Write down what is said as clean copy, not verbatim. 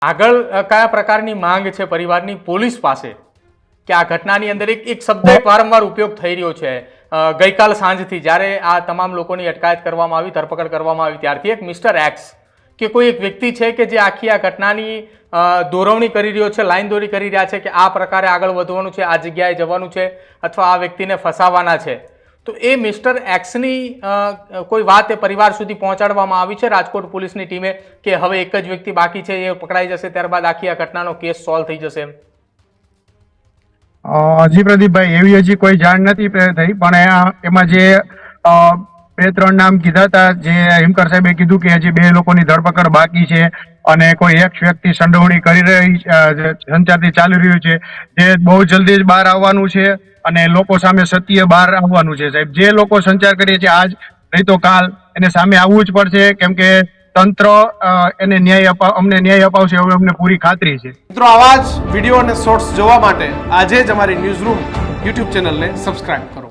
આગળ કયા પ્રકારની માંગ છે પરિવારની પોલીસ પાસે કે આ ઘટનાની અંદર એક શબ્દ વારંવાર ઉપયોગ થઈ રહ્યો છે ગઈકાલ સાંજથી જ્યારે આ તમામ લોકોની અટકાયત કરવામાં આવી, ધરપકડ કરવામાં આવી ત્યારથી એક મિસ્ટર એક્સ કે કોઈ એક વ્યક્તિ છે કે જે આખી આ ઘટનાની દોરવણી કરી રહ્યો છે, લાઈન દોરી કરી રહ્યા છે કે આ પ્રકારે આગળ વધવાનું છે, આ જગ્યાએ જવાનું છે અથવા આ વ્યક્તિને ફસાવાના છે. તો એ મિસ્ટર એક્સની કોઈ વાત એ પરિવાર સુધી પહોંચાડવામાં આવી છે રાજકોટ પોલીસની ટીમે કે હવે એક જ વ્યક્તિ બાકી છે, એ પકડાઈ જશે ત્યારબાદ આખી આ ઘટનાનો કેસ સોલ્વ થઈ જશે? હજી પ્રદીપભાઈ એવી હજી કોઈ જાણ નથી થઈ, પણ એમાં જે 2-3 નામ કીધા હતા, જે હિમકર સાહેબે કીધું કે હજી 2 લોકોની ધરપકડ બાકી છે અને કોઈ એક વ્યક્તિ સંડોવણી કરી રહી સંચારથી ચાલી રહ્યું છે, જે બહુ જલ્દી જ બહાર આવવાનું છે અને લોકો સામે સત્ય બહાર આવવાનું છે. સાહેબ, જે લોકો સંચાર કરીએ છીએ આજ નહીં તો કાલ એને સામે આવવું જ પડશે, કેમ કે તંત્ર એને અમને ન્યાય અપાવશે એવું અમને પૂરી ખાતરી છે. મિત્રો, આવા જ વિડીયો અને શોર્ટ્સ જોવા માટે આજે જ અમારી ન્યૂઝ રૂમ યુટ્યુબ ચેનલને સબસ્ક્રાઇબ કરો.